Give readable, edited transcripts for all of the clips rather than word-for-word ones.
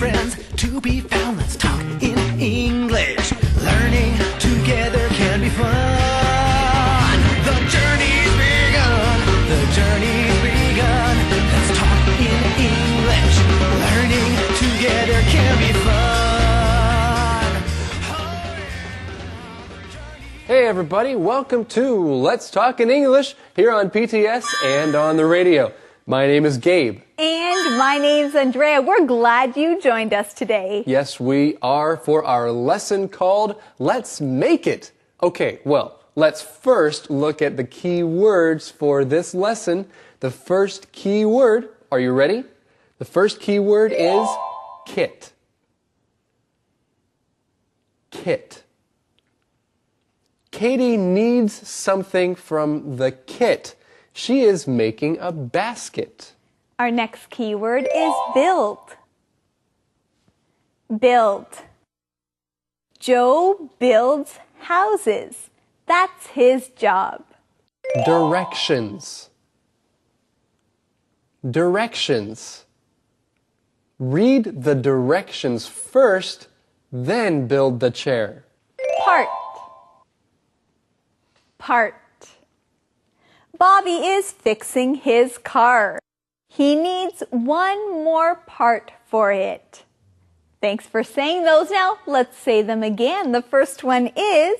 friends to be found. Let's talk in English. Learning together can be fun. The journey's begun. The journey's begun. Let's talk in English. Learning together can be fun. Hey everybody, welcome to Let's Talk in English here on PTS and on the radio. My name is Gabe. And my name's Andrea. We're glad you joined us today. Yes, we are for our lesson called Let's Make It. Okay, well, let's first look at the key words for this lesson. The first key word, are you ready? The first key word is kit. Kit. Katie needs something from the kit. She is making a basket. Our next key word is build. Build. Joe builds houses. That's his job. Directions. Directions. Read the directions first, then build the chair. Part. Part. Bobby is fixing his car. He needs one more part for it. Thanks for saying those. Now, let's say them again. The first one is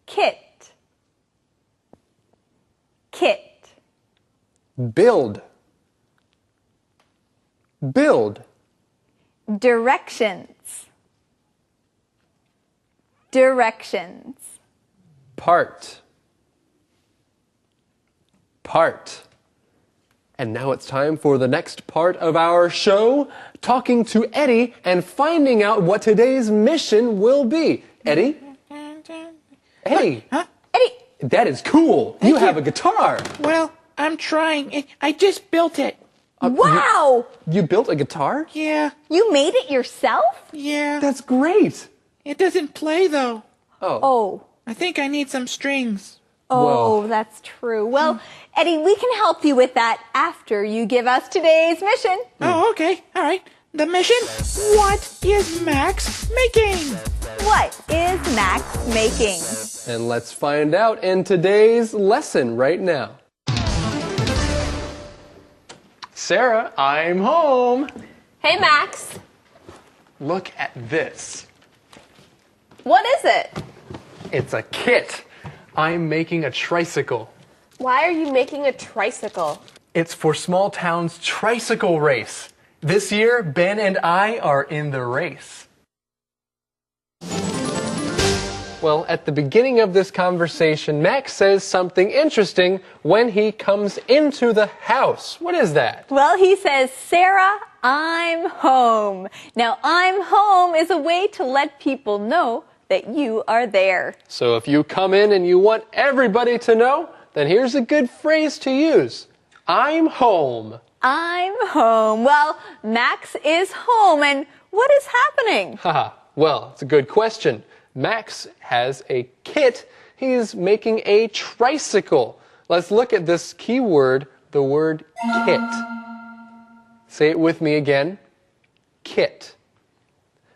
kit. Kit. Build. Build. Directions. Directions. Part. Part. And now it's time for the next part of our show, talking to Eddie and finding out what today's mission will be. Eddie? Eddie? Huh? Eddie. That is cool. You have a guitar. Well, I'm trying. I just built it. Wow! You built a guitar? Yeah, You made it yourself? yeah. That's great. It doesn't play, though. Oh. I think I need some strings. Oh, Well. that's true. Well, Eddie, we can help you with that after you give us today's mission. Oh, okay. All right. The mission? What is Max making? What is Max making? And let's find out in today's lesson right now. Sarah, I'm home. Hey, Max. Look at this. What is it? It's a kit. I'm making a tricycle. Why are you making a tricycle? It's for Small Town's tricycle race. This year, Ben and I are in the race. Well, at the beginning of this conversation, Max says something interesting when he comes into the house. What is that? Well, he says, Sarah, I'm home. Now, I'm home is a way to let people know that you are there. So if you come in and you want everybody to know, then here's a good phrase to use. I'm home. I'm home. Well, Max is home, and what is happening? Haha, well, it's a good question. Max has a kit. He's making a tricycle. Let's look at this key word, the word kit. Say it with me again. Kit.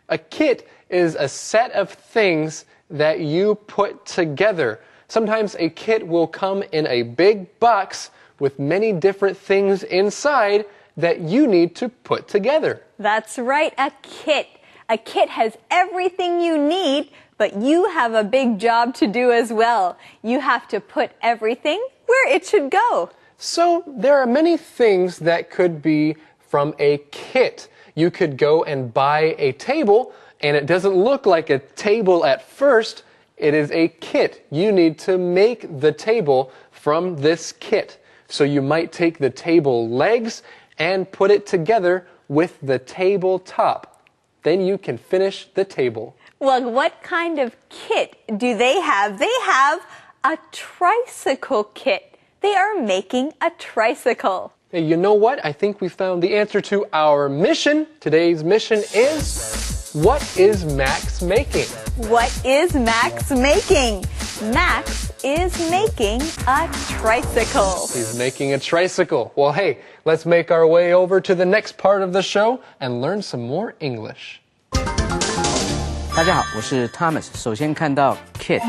A kit is a set of things that you put together. Sometimes a kit will come in a big box with many different things inside that you need to put together. That's right, a kit. A kit has everything you need, but you have a big job to do as well. You have to put everything where it should go. So there are many things that could be from a kit. You could go and buy a table, and it doesn't look like a table at first. It is a kit. You need to make the table from this kit. So you might take the table legs and put it together with the table top. Then you can finish the table. Well, what kind of kit do they have? They have a tricycle kit. They are making a tricycle. Hey, you know what? I think we found the answer to our mission. Today's mission is, what is Max making? What is Max making? Max is making a tricycle. He's making a tricycle. Well, hey, let's make our way over to the next part of the show and learn some more English. 大家好，我是 Thomas。首先看到 kit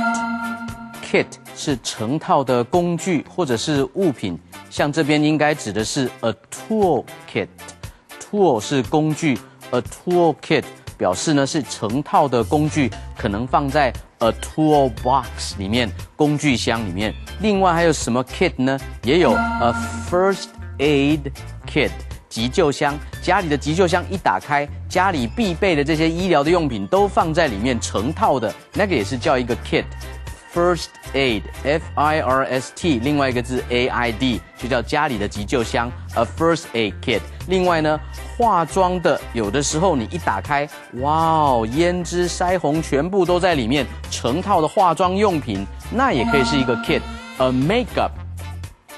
是成套的工具或者是物品，像这边应该指的是 a tool kit。tool 是工具 ，a tool kit 表示呢是成套的工具，可能放在 a tool box 里面，工具箱里面。另外还有什么 kit 呢？也有 a first aid kit。急救箱，家里的急救箱一打开，家里必备的这些医疗的用品都放在里面，成套的那个也是叫一个 kit。First aid, F-I-R-S-T， 另外一个字 A-I-D， 就叫家里的急救箱 ，a first aid kit。另外呢，化妆的有的时候你一打开，哇哦，胭脂、腮红全部都在里面，成套的化妆用品，那也可以是一个 kit。A makeup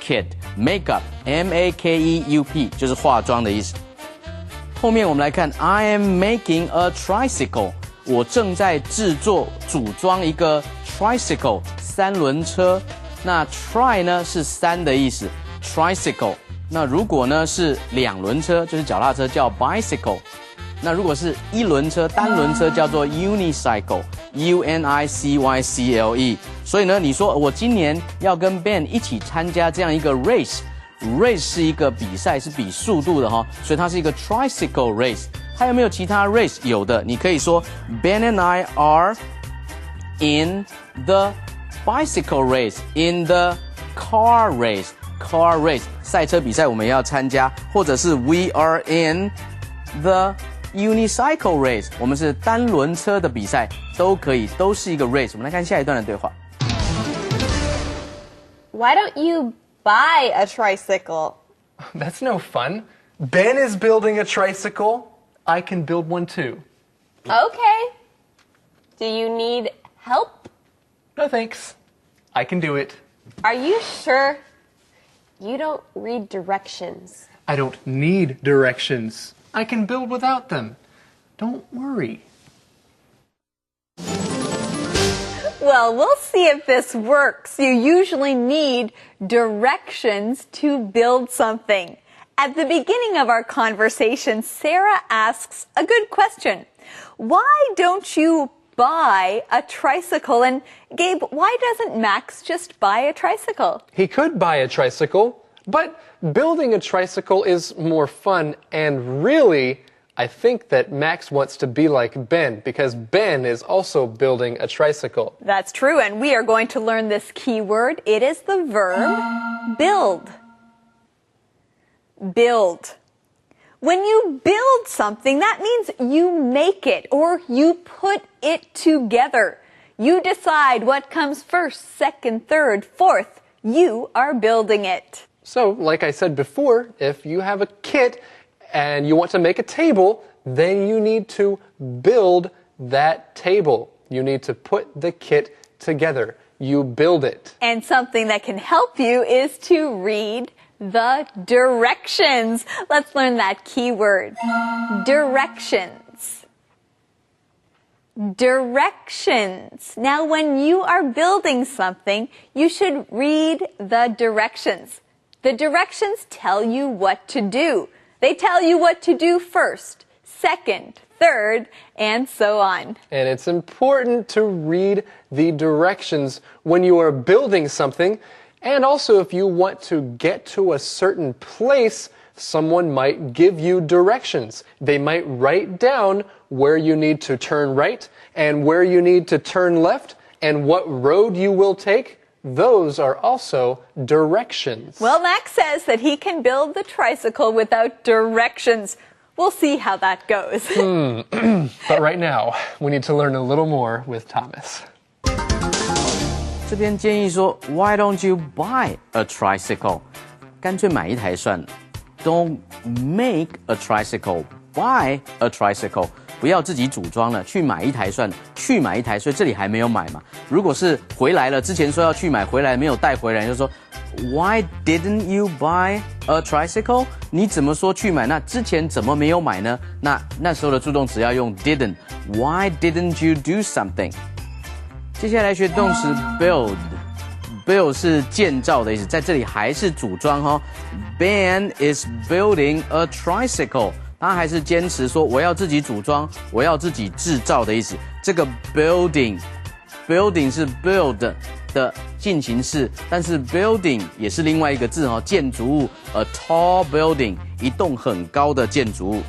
kit。Makeup, M-A-K-E-U-P 就是化妆的意思。后面我们来看 I am making a tricycle 我正在制作组装一个 tricycle 三轮车。那 try 呢是三的意思 tricycle 那如果呢是两轮车就是脚踏车叫 bicycle 那如果是一轮车单轮车叫做 unicycle U-N-I-C-Y-C-L-E 所以呢你说我今年要跟 Ben 一起参加这样一个 race 是一个比赛是比速度的所以它是一个 tricycle race 还有没有其他 race 有的你可以说 Ben and I are in the bicycle race in the car race 赛车比赛我们也要参加或者是 we are in the unicycle race 我们是单轮车的比赛都可以都是一个 race 我们来看下一段的对话 Why don't you buy a tricycle? That's no fun. Ben is building a tricycle. I can build one too. Okay. Do you need help? No thanks. I can do it. Are you sure? You don't read directions. I don't need directions. I can build without them. Don't worry. Well, we'll see if this works. You usually need directions to build something. At the beginning of our conversation, Sarah asks a good question. Why don't you buy a tricycle? And Gabe, why doesn't Max just buy a tricycle? He could buy a tricycle, but building a tricycle is more fun and really I think that Max wants to be like Ben because Ben is also building a tricycle. That's true, and we are going to learn this key word. It is the verb build. Build. When you build something, that means you make it or you put it together. You decide what comes first, second, third, fourth. You are building it. So, like I said before, if you have a kit and you want to make a table, then you need to build that table. You need to put the kit together. You build it. And something that can help you is to read the directions. Let's learn that key word. Directions. Directions. Now, when you are building something, you should read the directions. The directions tell you what to do. They tell you what to do first, second, third, and so on. And it's important to read the directions when you are building something. And also if you want to get to a certain place, someone might give you directions. They might write down where you need to turn right and where you need to turn left and what road you will take. Those are also directions. Well, Max says that he can build the tricycle without directions. We'll see how that goes. But right now, we need to learn a little more with Thomas. 这边建议说 Why don't you buy a tricycle 干脆买一台算了 Don't make a tricycle Buy a tricycle 不要自己组装了去买一台算了去买一台所以这里还没有买嘛如果是回来了之前说要去买回来没有带回来就说 Why didn't you buy a tricycle 你怎么说去买那之前怎么没有买呢那时候的助动词要用 didn't Why didn't you do something接下来学动词 build build 是建造的意思，在这里还是组装哈。Ben is building a tricycle， 他还是坚持说我要自己组装，我要自己制造的意思。这个 building 是 build 的进行式，但是 building 也是另外一个字哈，建筑物 a tall building， 一栋很高的建筑物。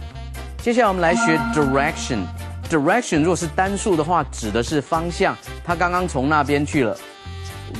接下来我们来学 direction。direction 如果是单数的话，指的是方向，他刚刚从那边去了。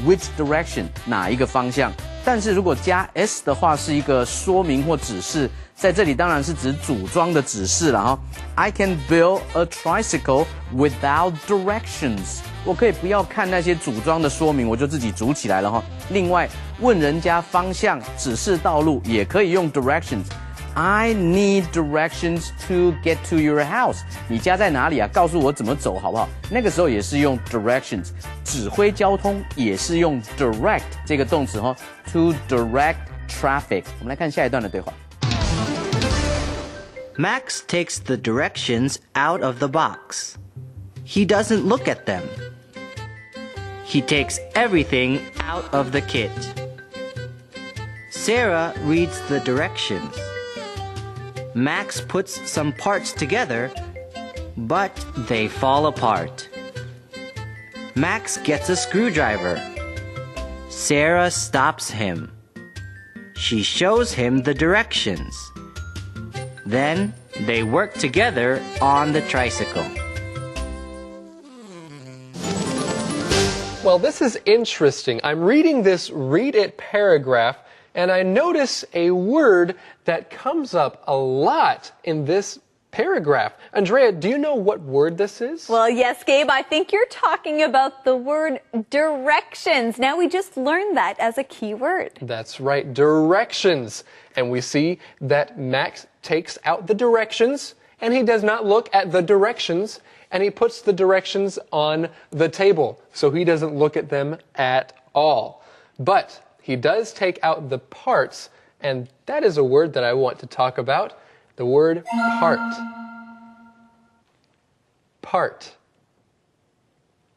Which direction 哪一个方向？但是如果加 s 的话，是一个说明或指示，在这里当然是指组装的指示了哈。I can build a tricycle without directions。我可以不要看那些组装的说明，我就自己组起来了哈。另外，问人家方向、指示道路也可以用 directions。I need directions to get to your house。你家在哪里啊？告诉我怎么走好不好？那个时候也是用 directions。指挥交通也是用 direct 这个动词哈 ，to direct traffic。我们来看下一段的对话。Max takes the directions out of the box. He doesn't look at them. He takes everything out of the kit. Sarah reads the directions. Max puts some parts together, but they fall apart. Max gets a screwdriver. Sarah stops him. She shows him the directions. Then they work together on the tricycle. Well, this is interesting. I'm reading this Read It paragraph, and I notice a word that comes up a lot in this paragraph. Andrea, do you know what word this is? Well, yes, Gabe, I think you're talking about the word directions. Now, we just learned that as a key word. That's right, directions. And we see that Max takes out the directions, and he does not look at the directions, and he puts the directions on the table, so he doesn't look at them at all. But he does take out the parts, and that is a word that I want to talk about. The word part. Part.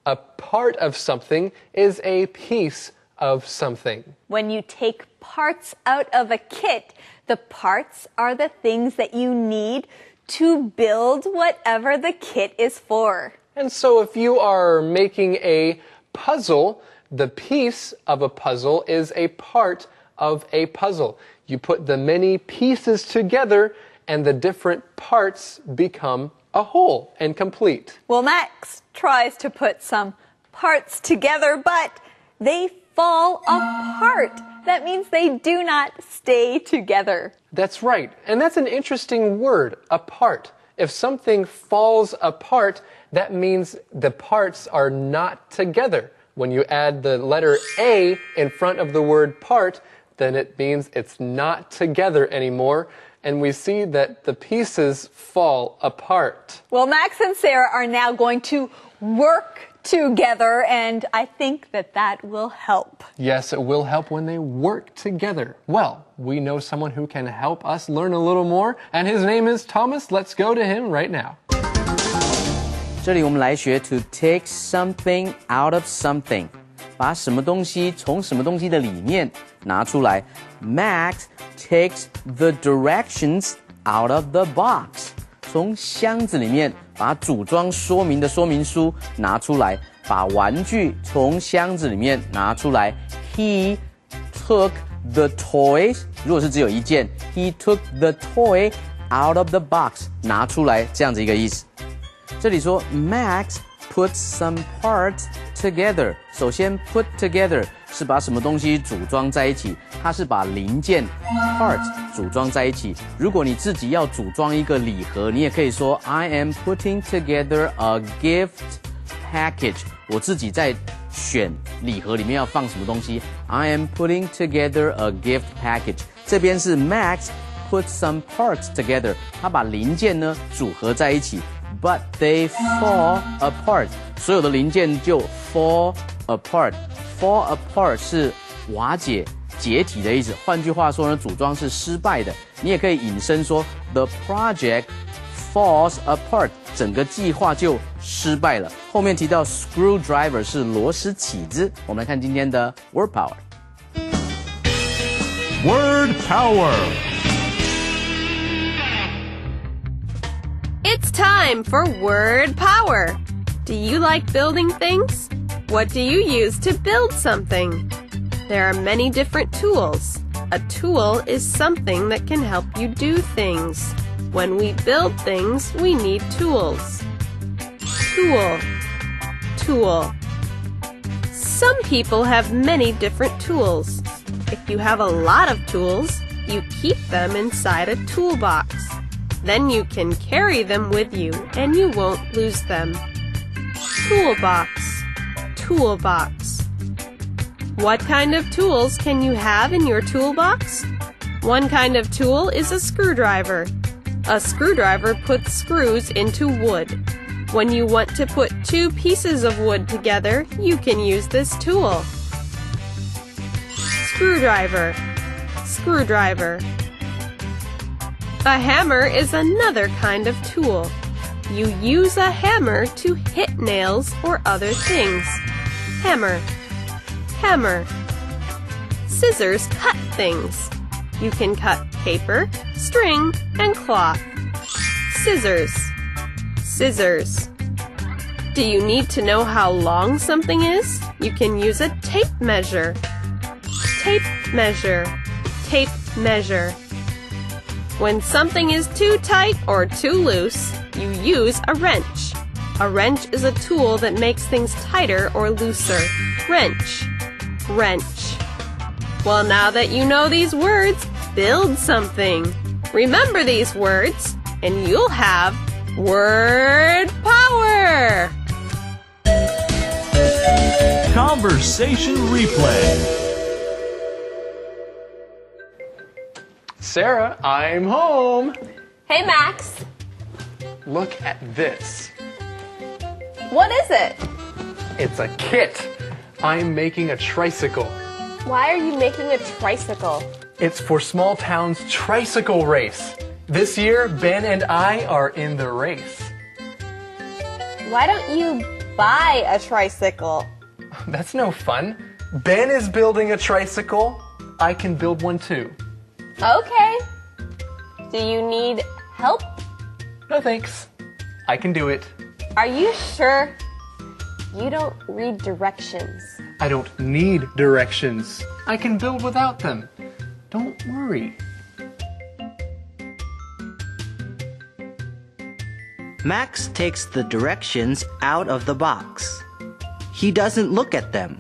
A part of something is a piece of something. When you take parts out of a kit, the parts are the things that you need to build whatever the kit is for. And so if you are making a puzzle, the piece of a puzzle is a part of a puzzle. You put the many pieces together, and the different parts become a whole and complete. Well, Max tries to put some parts together, but they fall apart. That means they do not stay together. That's right. And that's an interesting word, apart. If something falls apart, that means the parts are not together. When you add the letter A in front of the word part, then it means it's not together anymore. And we see that the pieces fall apart. Well, Max and Sarah are now going to work together, and I think that that will help. Yes, it will help when they work together. Well, we know someone who can help us learn a little more, and his name is Thomas. Let's go to him right now. 这里我们来学 to take something out of something， 把什么东西从什么东西的里面拿出来。Max takes the directions out of the box， 从箱子里面把组装说明的说明书拿出来，把玩具从箱子里面拿出来。He took the toys， 如果是只有一件 ，He took the toy out of the box， 拿出来，这样子一个意思。这里说 Max put some parts together。首先 put together 是把什么东西组装在一起，它是把零件 parts 组装在一起。如果你自己要组装一个礼盒，你也可以说 I am putting together a gift package。我自己在选礼盒里面要放什么东西。I am putting together a gift package。这边是 Max put some parts together， 他把零件呢组合在一起。But they fall apart， 所有的零件就 fall apart。Fall apart 是瓦解、解体的意思。换句话说呢，组装是失败的。你也可以引申说 The project falls apart， 整个计划就失败了。后面提到 screwdriver 是螺丝起子。我们来看今天的 word power。 Word power. It's time for word power. Do you like building things? What do you use to build something? There are many different tools. A tool is something that can help you do things. When we build things, we need tools. Tool. Tool. Some people have many different tools. If you have a lot of tools, you keep them inside a toolbox. Then you can carry them with you and you won't lose them. Toolbox. Toolbox. What kind of tools can you have in your toolbox? One kind of tool is a screwdriver. A screwdriver puts screws into wood. When you want to put two pieces of wood together, you can use this tool. Screwdriver. Screwdriver. A hammer is another kind of tool. You use a hammer to hit nails or other things. Hammer. Hammer. Scissors cut things. You can cut paper, string, and cloth. Scissors. Scissors. Do you need to know how long something is? You can use a tape measure. Tape measure. Tape measure. When something is too tight or too loose, you use a wrench. A wrench is a tool that makes things tighter or looser. Wrench. Wrench. Well, now that you know these words, build something. Remember these words, and you'll have word power! Conversation replay. Sarah, I'm home. Hey, Max. Look at this. What is it? It's a kit. I'm making a tricycle. Why are you making a tricycle? It's for Small Town's tricycle race. This year, Ben and I are in the race. Why don't you buy a tricycle? That's no fun. Ben is building a tricycle. I can build one too. Okay. Do you need help? No thanks. I can do it. Are you sure? You don't read directions. I don't need directions. I can build without them. Don't worry. Max takes the directions out of the box. He doesn't look at them.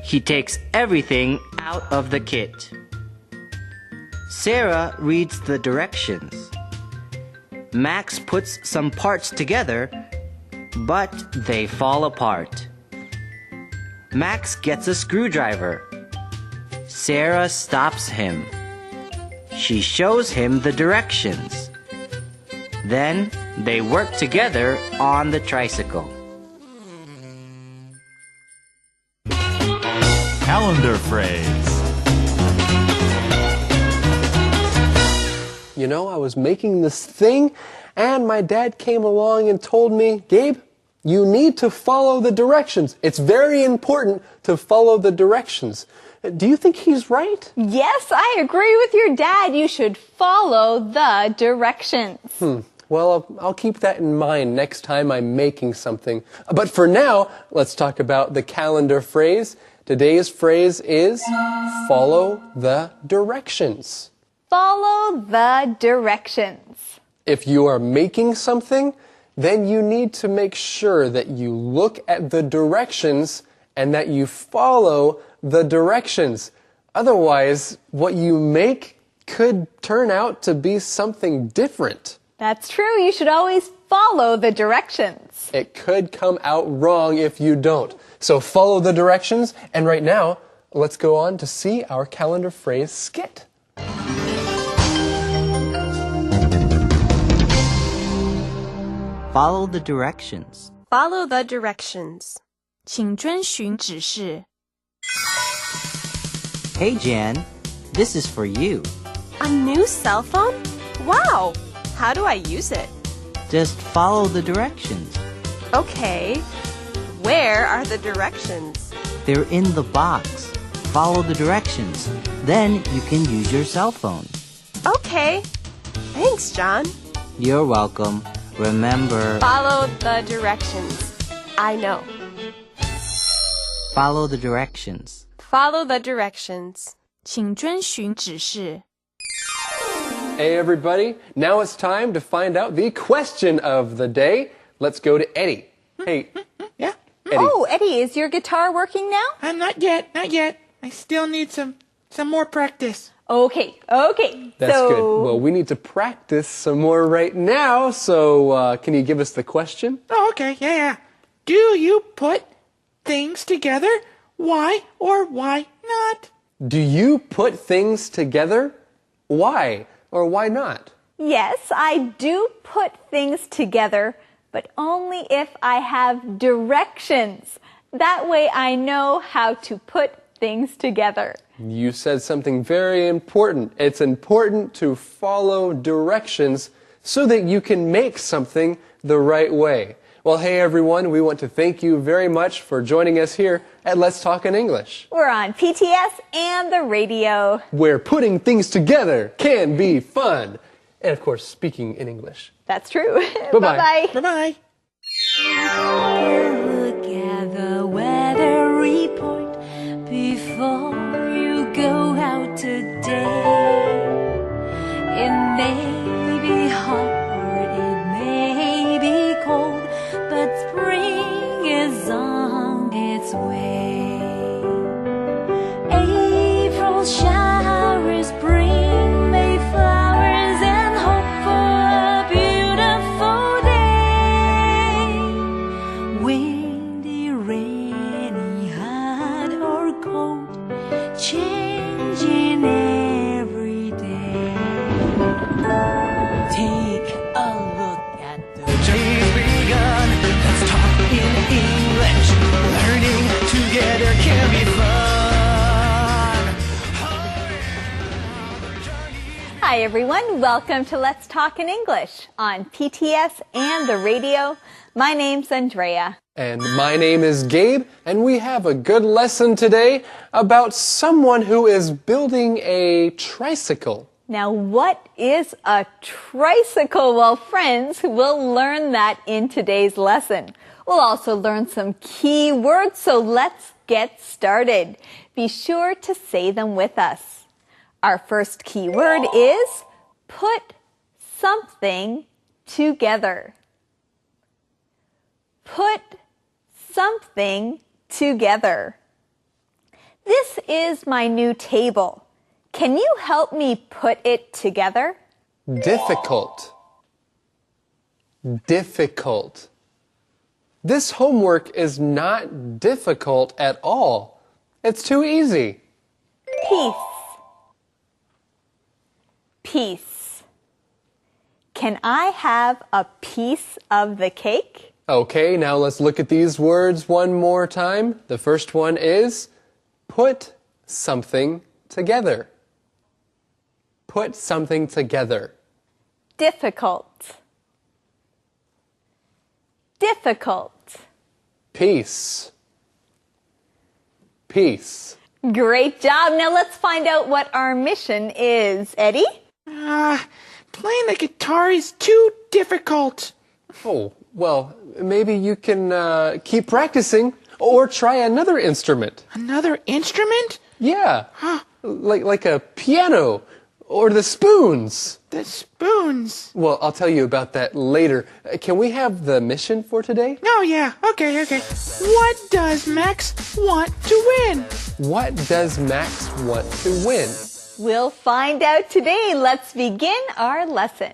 He takes everything out of the kit. Sarah reads the directions. Max puts some parts together, but they fall apart. Max gets a screwdriver. Sarah stops him. She shows him the directions. Then they work together on the tricycle. Calendar phrase. You know, I was making this thing, and my dad came along and told me, Gabe, you need to follow the directions. It's very important to follow the directions. Do you think he's right? Yes, I agree with your dad. You should follow the directions. Well, I'll keep that in mind next time I'm making something. But for now, let's talk about the calendar phrase. Today's phrase is follow the directions. Follow the directions. If you are making something, then you need to make sure that you look at the directions and that you follow the directions. Otherwise, what you make could turn out to be something different. That's true. You should always follow the directions. It could come out wrong if you don't. So follow the directions. And right now, let's go on to see our calendar phrase skit. Follow the directions. Follow the directions. 请遵循指示。 Hey Jan, this is for you. A new cell phone? Wow! How do I use it? Just follow the directions. Okay. Where are the directions? They're in the box. Follow the directions. Then you can use your cell phone. Okay. Thanks, John. You're welcome. Remember, Follow the directions. I know. follow the directions. Follow the directions. 请遵循指示。 Hey everybody, now it's time to find out the question of the day. Let's go to Eddie. Hey, Yeah? Eddie. Oh, Eddie, is your guitar working now? Not yet. I still need some more practice. Okay. That's good. Well, we need to practice some more right now, so can you give us the question? Oh, okay. Yeah. Do you put things together? Why or why not? Do you put things together? Why or why not? Yes, I do put things together, but only if I have directions. That way I know how to put things together. You said something very important. It's important to follow directions so that you can make something the right way. Well, hey everyone, we want to thank you very much for joining us here at Let's Talk in English, We're on PTS and the radio. where putting things together can be fun. And of course, speaking in English. That's true. Bye-bye. Bye-bye. Bye-bye. Look at the weather report before you go out today. It may be hot or it may be cold, but spring is on its way. April showers bring May flowers and hope for a beautiful day. Windy, rainy, hot or cold, changing every day. Take a look at the Journey's begun. Let's talk in English. Learning together can be fun. Hi everyone, welcome to Let's Talk in English on PTS and the radio. My name's Andrea. And my name is Gabe, and we have a good lesson today about someone who is building a tricycle. Now, what is a tricycle? Well, friends, we'll learn that in today's lesson. We'll also learn some key words, so let's get started. Be sure to say them with us. Our first key word is put something together. Put something together. This is my new table. Can you help me put it together? Difficult. Difficult. This homework is not difficult at all. It's too easy. Piece. Piece. Can I have a piece of the cake? Okay, now let's look at these words one more time. The first one is put something together. Put something together. Difficult. Difficult. Piece. Piece. Great job. Now let's find out what our mission is. Eddie? Playing the guitar is too difficult. Oh, well, maybe you can keep practicing or try another instrument. Another instrument? Yeah, like a piano or the spoons. The spoons. Well, I'll tell you about that later. Can we have the mission for today? Oh, yeah. Okay. What does Max want to win? What does Max want to win? We'll find out today. Let's begin our lesson.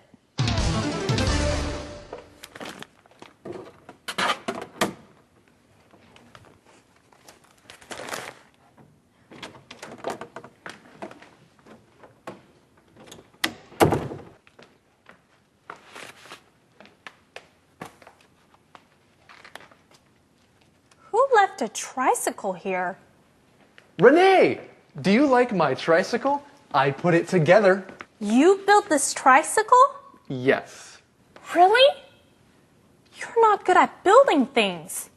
Who left a tricycle here? Renee, do you like my tricycle? I put it together. You built this tricycle? Yes. Really? You're not good at building things.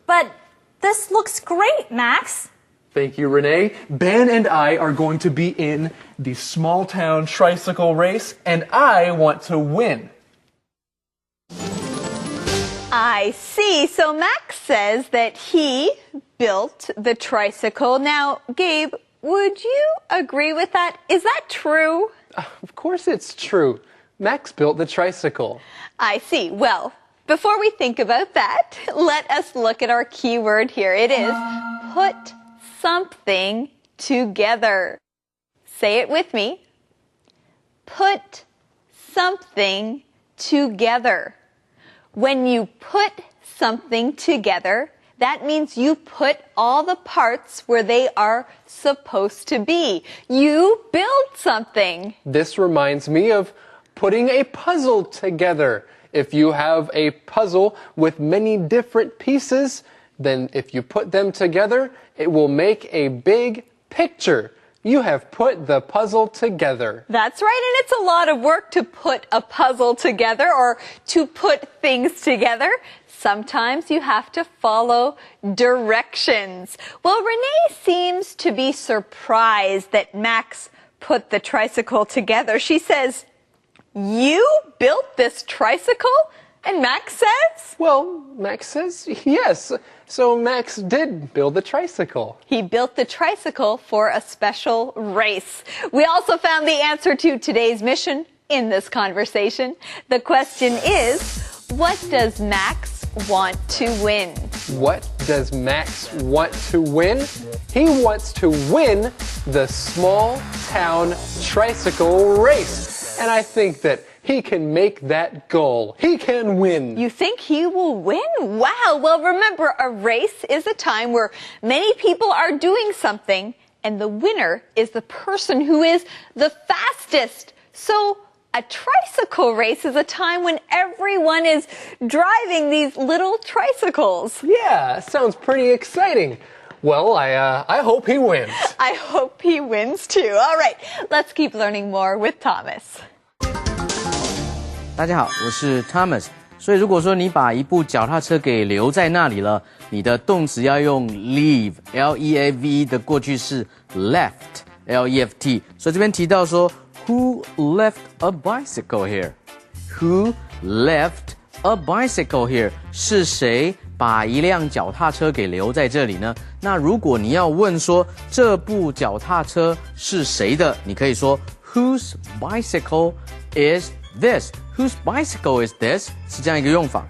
But this looks great, Max. Thank you, Renee. Ben and I are going to be in the small town tricycle race, and I want to win. I see. So Max says that he built the tricycle. Now, Gabe, would you agree with that? Is that true? Of course it's true. Max built the tricycle. I see. Well, before we think about that, let us look at our key word here. It is put something together. Say it with me. Put something together. When you put something together, that means you put all the parts where they are supposed to be. You build something. This reminds me of putting a puzzle together. If you have a puzzle with many different pieces, then if you put them together, it will make a big picture. You have put the puzzle together. That's right, and it's a lot of work to put a puzzle together or to put things together. Sometimes you have to follow directions. Well, Renee seems to be surprised that Max put the tricycle together. She says, "You built this tricycle?" And Max says? Well, Max says yes. So Max did build the tricycle. He built the tricycle for a special race. We also found the answer to today's mission in this conversation. The question is, what does Max want to win? What does Max want to win? He wants to win the small town tricycle race. And I think that he can make that goal. He can win. You think he will win? Wow. Well, remember, a race is a time where many people are doing something, and the winner is the person who is the fastest. So a tricycle race is a time when everyone is driving these little tricycles. Yeah, sounds pretty exciting. Well, I hope he wins. I hope he wins too. All right, let's keep learning more with Thomas. 大家好，我是 Thomas。所以如果说你把一部脚踏车给留在那里了，你的动词要用 leave L-E-A-V 的过去式 left L-E-F-T。所以这边提到说 Who left a bicycle here? Who left a bicycle here? 是谁把一辆脚踏车给留在这里呢？那如果你要问说这部脚踏车是谁的，你可以说 Whose bicycle is this? Whose bicycle is this? 是这样一个用法。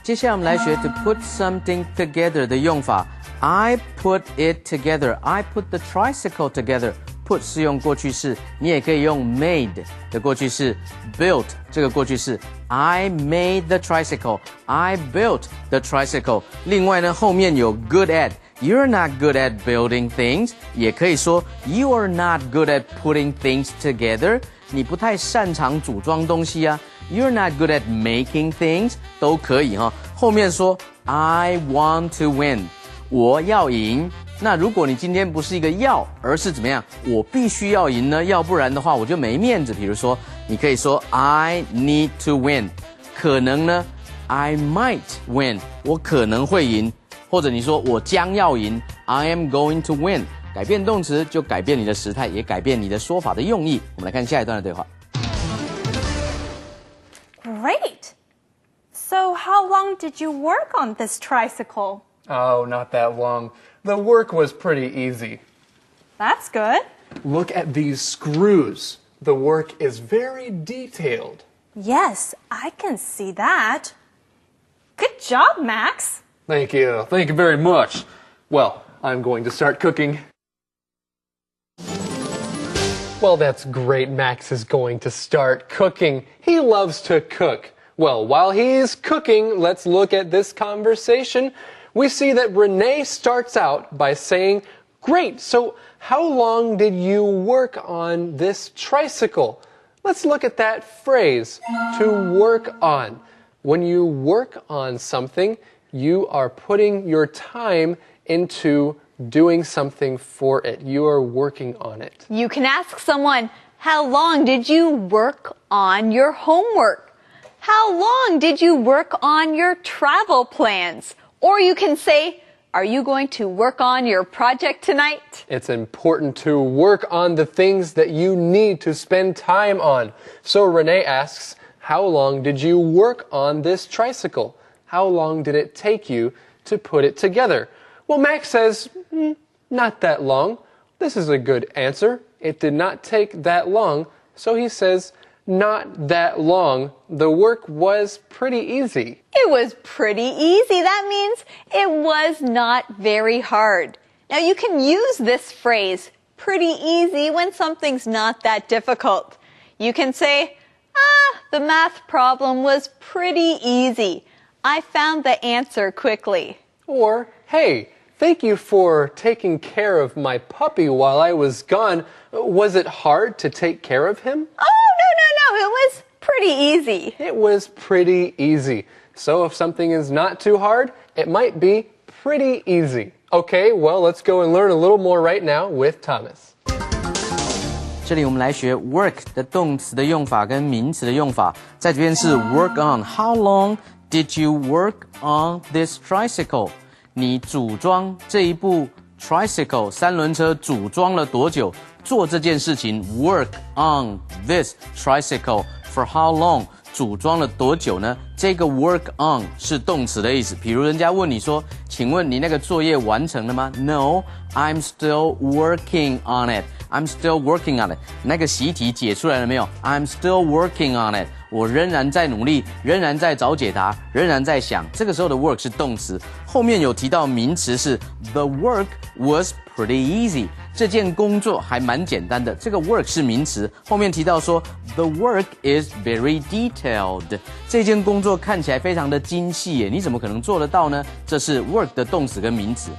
接下来我们来学 to put something together 的用法。I put it together. I put the tricycle together. Put 是用过去式，你也可以用 made 的过去式 built 这个过去式。I made the tricycle. I built the tricycle. 另外呢，后面有 good at. You're not good at building things. 也可以说 You are not good at putting things together. 你不太擅长组装东西啊。You're not good at making things. 都可以哈。后面说 I want to win. 我要赢。那如果你今天不是一个要，而是怎么样？我必须要赢呢？要不然的话我就没面子。比如说，你可以说 I need to win。可能呢 I might win。我可能会赢。或者你说我将要赢 I am going to win。改变动词就改变你的时态，也改变你的说法的用意。我们来看下一段的对话。Great. So how long did you work on this tricycle? Oh, not that long. The work was pretty easy. That's good. Look at these screws. The work is very detailed. Yes, I can see that. Good job, Max. Thank you. Thank you very much. Well, I'm going to start cooking. Well, that's great. Max is going to start cooking. He loves to cook. Well, while he's cooking, let's look at this conversation. We see that Renee starts out by saying, "Great, so how long did you work on this tricycle?" Let's look at that phrase, to work on. When you work on something, you are putting your time into doing something for it. You are working on it. You can ask someone, How long did you work on your homework? How long did you work on your travel plans? Or you can say, are you going to work on your project tonight? It's important to work on the things that you need to spend time on. So Renee asks, how long did you work on this tricycle? How long did it take you to put it together? Well, Max says, not that long. This is a good answer. It did not take that long. So he says, not that long. The work was pretty easy. It was pretty easy. That means it was not very hard. Now you can use this phrase, pretty easy, when something's not that difficult. You can say, the math problem was pretty easy. I found the answer quickly. Or, hey, thank you for taking care of my puppy while I was gone. Was it hard to take care of him? Oh, no. It was pretty easy. It was pretty easy. So if something is not too hard, it might be pretty easy. Okay, well, let's go and learn a little more right now with Thomas. 这里我们来学 work 的动词的用法跟名词的用法。在这边是 work on. How long did you work on this tricycle? 你组装这一部 tricycle 三轮车组装了多久？做这件事情 work on this tricycle for how long? 组装了多久呢？这个 work on 是动词的意思。比如人家问你说，请问你那个作业完成了吗？ No, I'm still working on it. I'm still working on it. 那个习题解出来了没有？ I'm still working on it. 我仍然在努力，仍然在找解答，仍然在想。这个时候的 work 是动词，后面有提到名词是 The work was pretty easy. 这件工作还蛮简单的。这个 work 是名词，后面提到说 The work is very detailed. 这件工作看起来非常的精细耶，你怎么可能做得到呢？这是 work 的动词跟名词。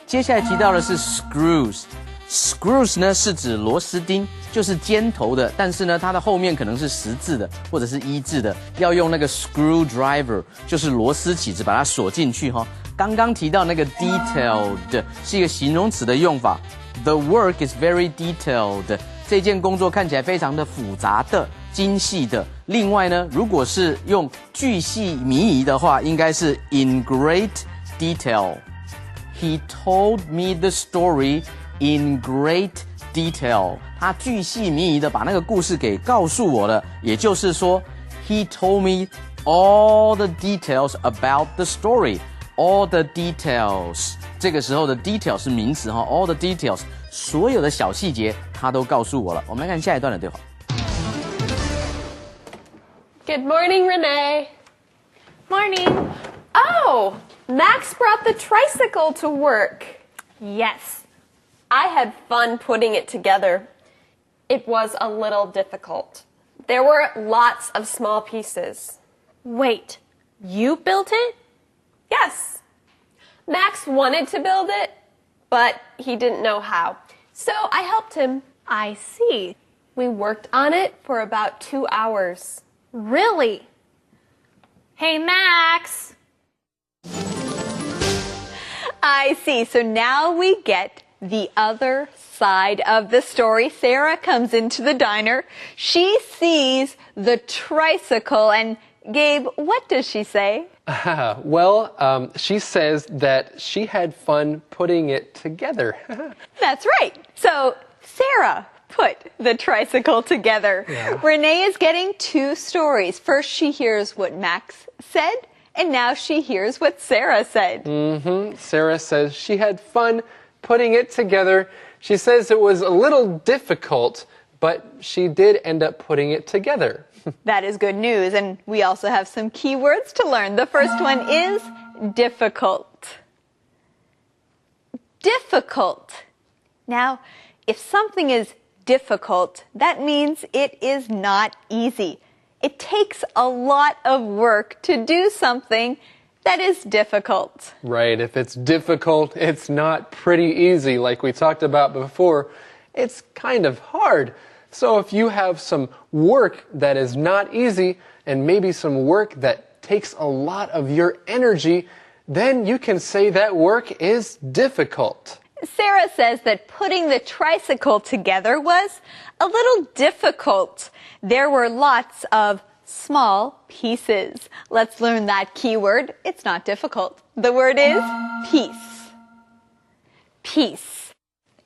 接下来提到的是 screws。Screws 呢是指螺丝钉，就是尖头的，但是呢它的后面可能是十字的或者是一字的，要用那个 screwdriver， 就是螺丝起子把它锁进去哈。刚刚提到那个 detailed 是一个形容词的用法 ，The work is very detailed， 这件工作看起来非常的复杂的、精细的。另外呢，如果是用巨细靡遗的话，应该是 in great detail。He told me the story.In great detail， 他巨细靡遗的把那个故事给告诉我了，也就是说 ，He told me all the details about the story. All the details， 这个时候的 detail 是名词哈 ，all the details， 所有的小细节他都告诉我了。我们来看下一段的对话。Good morning, Renee. Morning. Oh, Max brought the tricycle to work. Yes.I had fun putting it together. It was a little difficult. There were lots of small pieces. Wait, you built it? Yes. Max wanted to build it, but he didn't know how. So I helped him. I see. We worked on it for about 2 hours. Really? Hey, Max. I see. So now we get the other side of the story. Sarah comes into the diner. She sees the tricycle and Gabe, what does she say? She says that she had fun putting it together. That's right. So Sarah put the tricycle together. Yeah. Renee is getting two stories. First she hears what Max said, and now she hears what Sarah said. Sarah says she had fun putting it together. She says it was a little difficult, but she did end up putting it together. That is good news, and we also have some key words to learn. The first one is difficult. Difficult. Now, if something is difficult, that means it is not easy. It takes a lot of work to do something that is difficult. Right. If it's difficult, it's not pretty easy. Like we talked about before, it's kind of hard. So if you have some work that is not easy and maybe some work that takes a lot of your energy, then you can say that work is difficult. Sarah says that putting the tricycle together was a little difficult. There were lots of small pieces. Let's learn that keyword. It's not difficult. The word is piece. Piece.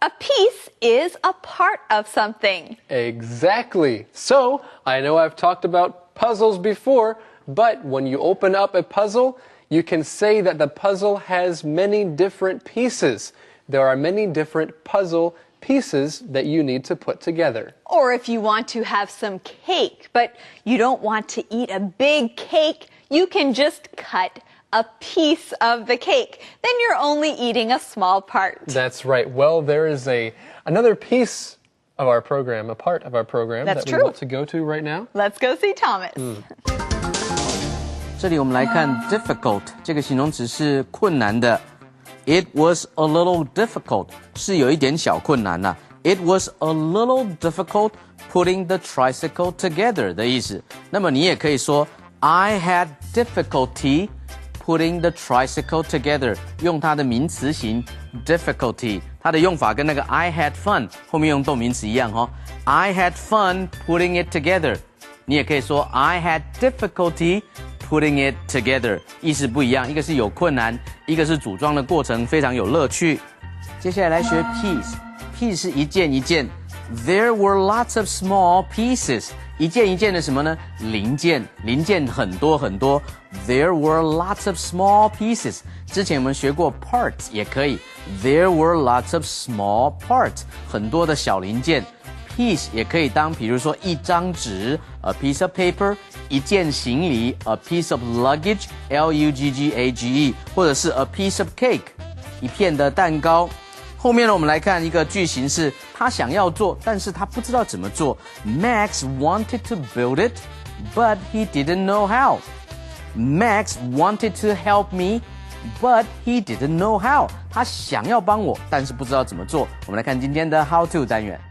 A piece is a part of something. Exactly. So, I know I've talked about puzzles before, but when you open up a puzzle, you can say that the puzzle has many different pieces. There are many different puzzle pieces that you need to put together. Or if you want to have some cake, but you don't want to eat a big cake, you can just cut a piece of the cake. Then you're only eating a small part. That's right. Well, there is another piece of our program, a part of our program That's that true. we want to go to right now. Let's go see Thomas. 这里我们来看 difficult 这个形容词是困难的。It was a little difficult 是有一点小困难呐。It was a little difficult putting the tricycle together 的意思。那么你也可以说 I had difficulty putting the tricycle together， 用它的名词形 difficulty， 它的用法跟那个 I had fun 后面用动名词一样哦。I had fun putting it together。你也可以说 I had difficulty putting it together， 意思不一样，一个是有困难，一个是组装的过程非常有乐趣。接下来来学 piece，piece 是一件一件。There were lots of small pieces， 一件一件的什么呢？零件，零件很多很多。There were lots of small pieces， 之前我们学过 parts 也可以。There were lots of small parts， 很多的小零件。Piece 也可以当，比如说一张纸 ，a piece of paper， 一件行李 ，a piece of luggage， luggage， 或者是 a piece of cake， 一片的蛋糕。后面呢，我们来看一个句型是，他想要做，但是他不知道怎么做。Max wanted to build it, but he didn't know how. Max wanted to help me, but he didn't know how. 他想要帮我，但是不知道怎么做。我们来看今天的 How to 单元。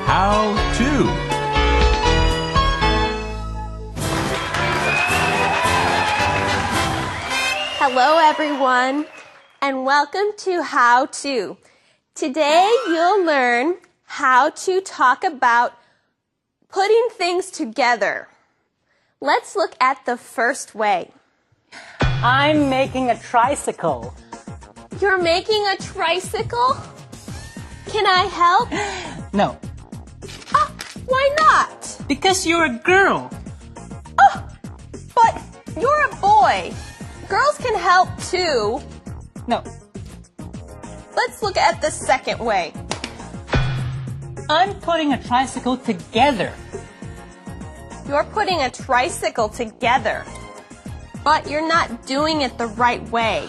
How to. Hello, everyone, and welcome to How To. Today, you'll learn how to talk about putting things together. Let's look at the first way. I'm making a tricycle. You're making a tricycle? Can I help? No, Why not? because you're a girl. Oh, but you're a boy. Girls can help too. No, Let's look at the second way. I'm putting a tricycle together. You're putting a tricycle together, but you're not doing it the right way.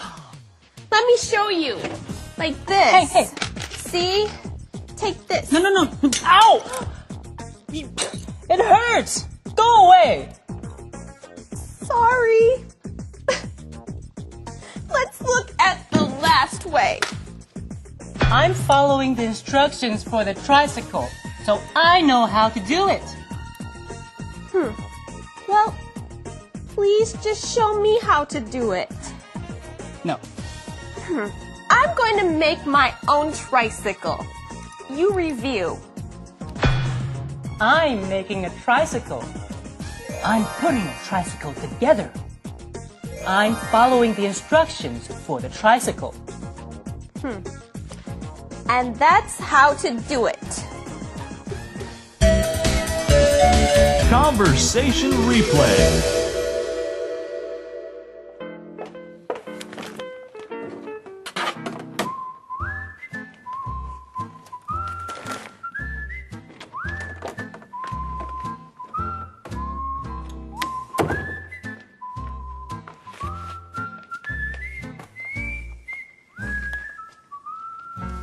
Let me show you. Like this. Hey. See? Take this. No. Ow! It hurts. Go away. Sorry. Let's look at the last way. I'm following the instructions for the tricycle, so I know how to do it. Well, please just show me how to do it. No, I'm going to make my own tricycle. You review. I'm making a tricycle. I'm putting a tricycle together. I'm following the instructions for the tricycle. And that's how to do it. Conversation replay.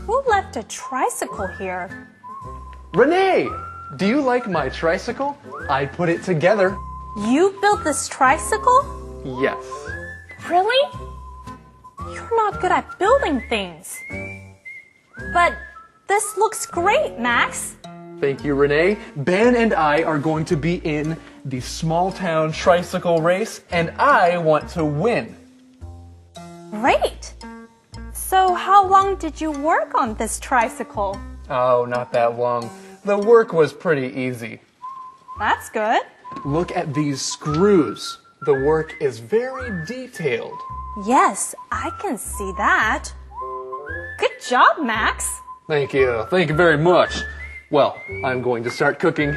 Who left a tricycle here? Renee, do you like my tricycle? I put it together. You built this tricycle? Yes. Really? You're not good at building things. But this looks great, Max. Thank you, Renee. Ben and I are going to be in the small town tricycle race, and I want to win. Great. So how long did you work on this tricycle? Oh, not that long. The work was pretty easy. That's good. Look at these screws. The work is very detailed. Yes, I can see that. Good job, Max. Thank you. Thank you very much. Well, I'm going to start cooking.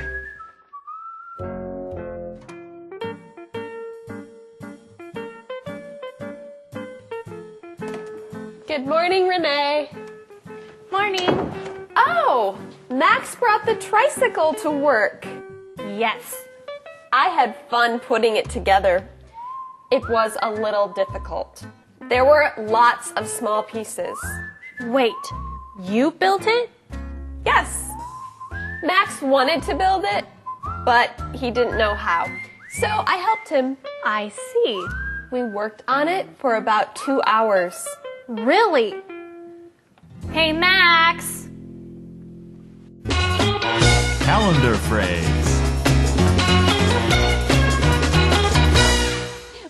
Good morning, Renee. Morning. Oh, Max brought the tricycle to work. Yes. I had fun putting it together. It was a little difficult. There were lots of small pieces. Wait, you built it? Yes. Max wanted to build it, but he didn't know how. So I helped him. I see. We worked on it for about 2 hours. Really? Hey, Max. Calendar phrase.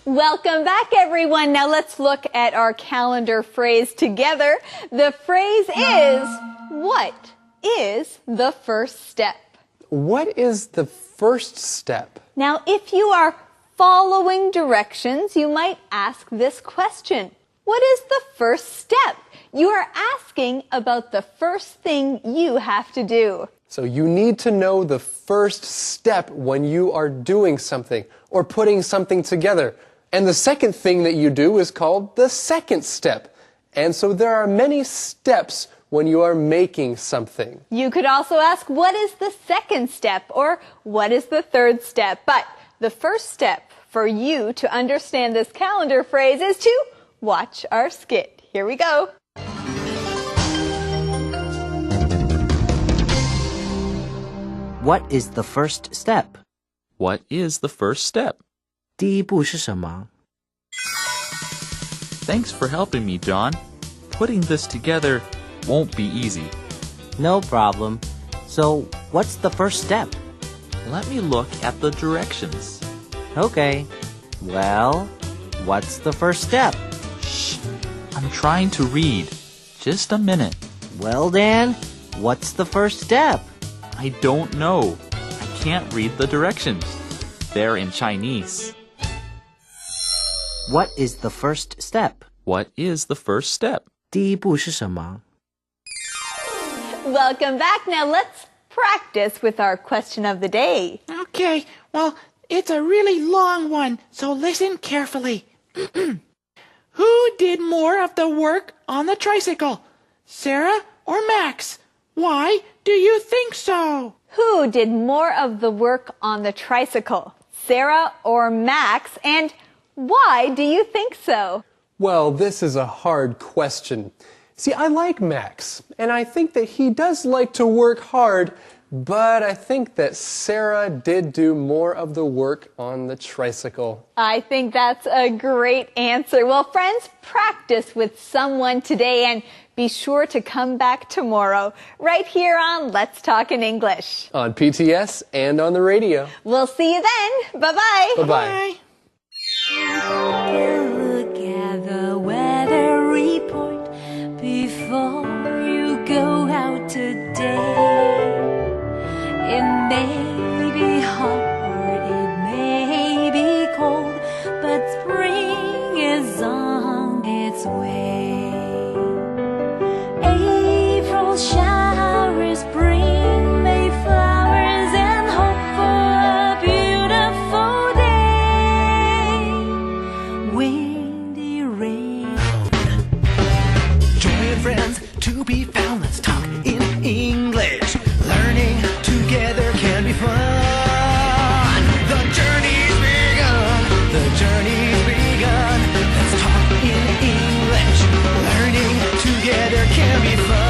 Welcome back, everyone. Now let's look at our calendar phrase together. The phrase is, what is the first step? What is the first step? Now, if you are following directions, you might ask this question. What is the first step? You are asking about the first thing you have to do. So you need to know the first step when you are doing something or putting something together. And the second thing that you do is called the second step. And so there are many steps when you are making something. You could also ask, what is the second step? Or what is the third step? But the first step for you to understand this calendar phrase is to watch our skit. Here we go. What is the first step? What is the first step? 第一步是什么？ Thanks for helping me, John. Putting this together won't be easy. No problem. So, what's the first step? Let me look at the directions. Okay. Well, what's the first step? Shh. I'm trying to read. Just a minute. Well, Dan, what's the first step? I don't know. I can't read the directions. They're in Chinese. What is the first step? What is the first step? 第一步是什么？ Welcome back. Now let's practice with our question of the day. Okay, well, it's a really long one, so listen carefully. Who did more of the work on the tricycle? Sarah or Max? Why do you think so? Who did more of the work on the tricycle? Sarah or Max? And why do you think so? Well, this is a hard question. See, I like Max, and I think that he does like to work hard, but I think that Sarah did do more of the work on the tricycle. I think that's a great answer. Well, friends, practice with someone today and be sure to come back tomorrow, right here on Let's Talk in English. On PTS and on the radio. We'll see you then. Bye-bye. Bye-bye. Look at the weather report before you go out today. It may be hard, it may be cold, but spring is on its way. April showers bring May flowers and hope for a beautiful day. Windy rain. Joy and friends to be found. Let's talk in English. Learning together can be fun. The journey's begun. The journey's begun. Let's talk in English. Learning together can be fun.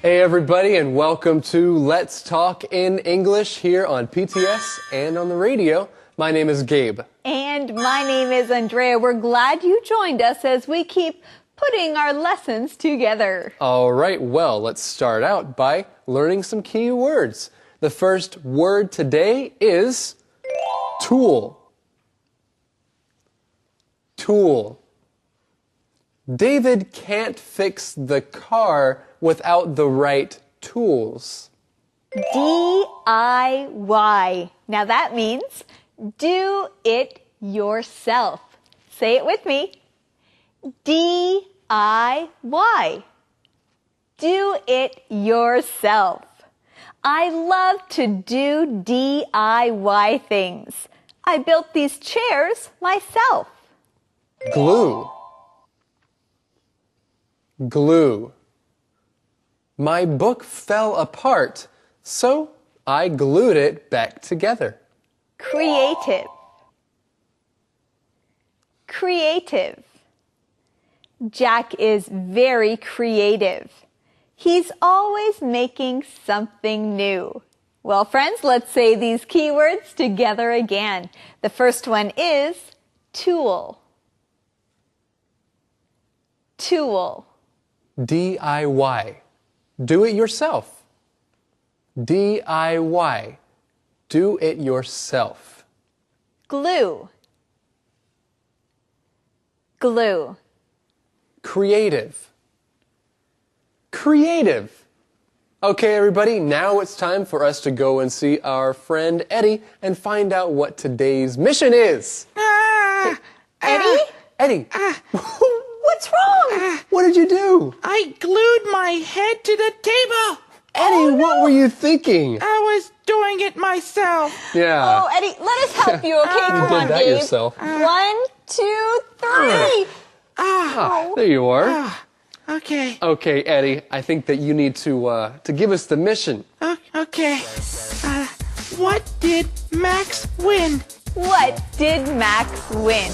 Hey everybody, and welcome to Let's Talk in English here on PTS and on the radio. My name is Gabe. And my name is Andrea. We're glad you joined us as we keep putting our lessons together. All right, well, let's start out by learning some key words. The first word today is tool. tool. David can't fix the car without the right tools. DIY. Now that means do it yourself. Say it with me. DIY. Do it yourself. I love to do DIY things. I built these chairs myself. Glue. Glue. My book fell apart, so I glued it back together. Creative. Creative. Jack is very creative. He's always making something new. Well, friends, let's say these keywords together again. The first one is tool. Tool. DIY. Do it yourself. DIY. Do it yourself. Glue. Glue. Creative. Creative. Okay, everybody, now it's time for us to go and see our friend Eddie and find out what today's mission is. Eddie? Eddie, What's wrong? what did you do? I glued my head to the table. Eddie, what were you thinking? I was doing it myself. Yeah. Oh, Eddie, let us help you, okay? Come you on, did that Gabe. yourself. 1, 2, 3. There you are. Okay. Okay, Eddie, I think that you need to give us the mission. Okay. What did Max win? What did Max win?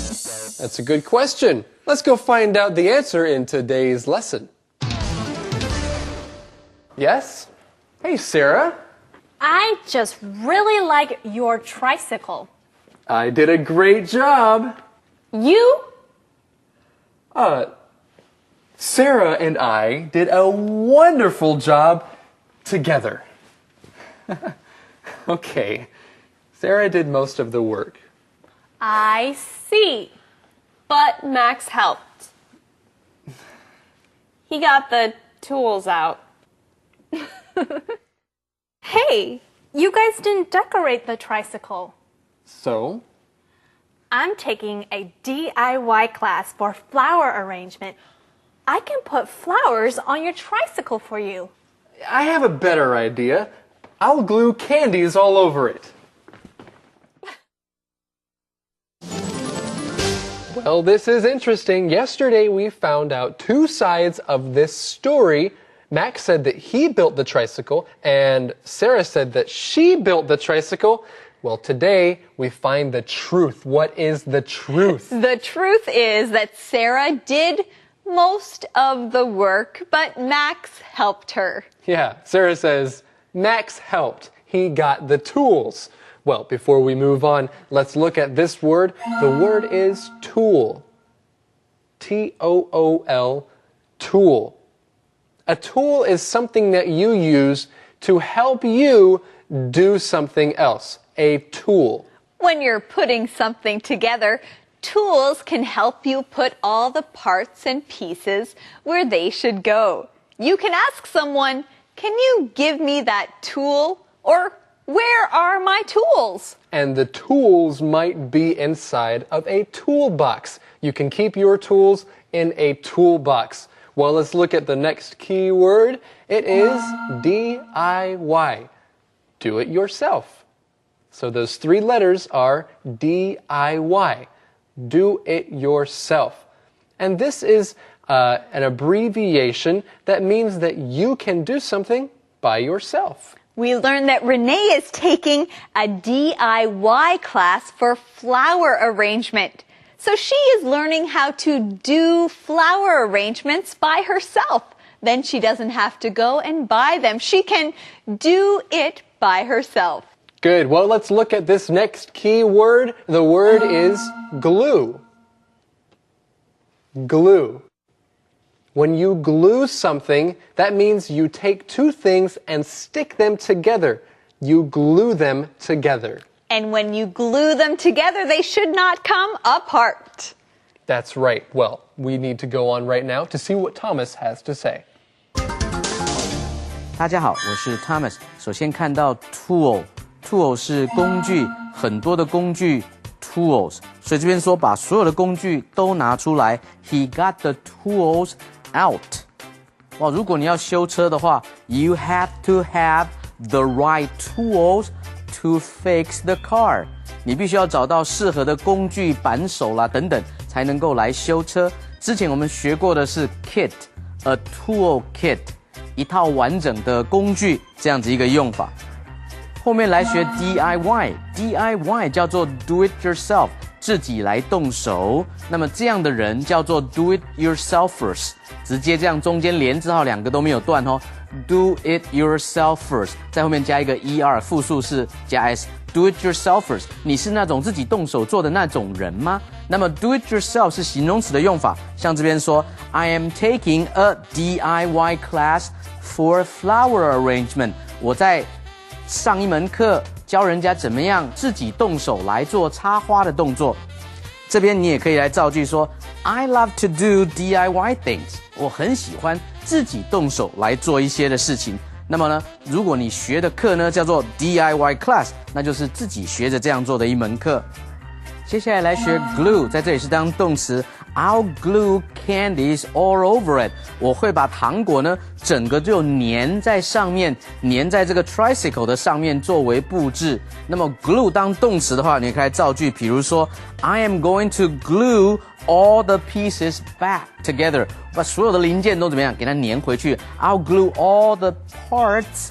That's a good question. Let's go find out the answer in today's lesson. Yes? Hey, Sarah. I just really like your tricycle. I did a great job. You? Sarah and I did a wonderful job together. Okay. Sarah did most of the work. I see. But Max helped. He got the tools out. Hey, you guys didn't decorate the tricycle. So? I'm taking a DIY class for flower arrangement. I can put flowers on your tricycle for you. I have a better idea. I'll glue candies all over it. Well, this is interesting. Yesterday we found out two sides of this story. Max said that he built the tricycle, and Sarah said that she built the tricycle. Well, today we find the truth. What is the truth? The truth is that Sarah did most of the work, but Max helped her. Yeah, Sarah says Max helped. He got the tools. Well, before we move on, let's look at this word. The word is tool. T-O-O-L, tool. A tool is something that you use to help you do something else. A tool. When you're putting something together, tools can help you put all the parts and pieces where they should go. You can ask someone, "Can you give me that tool?" Or, "Where are my tools?" And the tools might be inside of a toolbox. You can keep your tools in a toolbox. Well, let's look at the next key word. It is DIY. Do it yourself. So those three letters are DIY. Do it yourself. And this is an abbreviation that means that you can do something by yourself. We learned that Renee is taking a DIY class for flower arrangement. So she is learning how to do flower arrangements by herself. Then she doesn't have to go and buy them. She can do it by herself. Good. Well, let's look at this next key word. The word is glue. Glue. When you glue something, that means you take two things and stick them together. You glue them together. And when you glue them together, they should not come apart. That's right. Well, we need to go on right now to see what Thomas has to say. 大家好，我是 Thomas。首先看到 tool 是工具，很多的工具 tools， 所以这边说把所有的工具都拿出来。He got the tools out。哇，如果你要修车的话 ，you have to have the right tools to fix the car。你必须要找到适合的工具、扳手啦等等，才能够来修车。之前我们学过的是 kit，a tool kit， 一套完整的工具，这样子一个用法。后面来学 DIY 叫做 do it yourself， 自己来动手。那么这样的人叫做 do it yourselfers， 直接这样中间连字号两个都没有断哦。Do it yourselfers， 在后面加一个 er， 复数是加 s。Do it yourselfers， 你是那种自己动手做的那种人吗？那么 do it yourself 是形容词的用法，像这边说 I am taking a DIY class for flower arrangement， 我在上一门课教人家怎么样自己动手来做插花的动作。这边你也可以来造句说 I love to do DIY things， 我很喜欢自己动手来做一些的事情。那么呢，如果你学的课呢叫做 DIY class， 那就是自己学着这样做的一门课。接下来来学 glue， 在这里是当动词 I'll glue candies all over it， 我会把糖果呢整个就粘在上面，粘在这个 tricycle 的上面作为布置。那么 glue 当动词的话，你可以造句，比如说 I am going to glue all the pieces back together， 把所有的零件都怎么样给它粘回去。I'll glue all the parts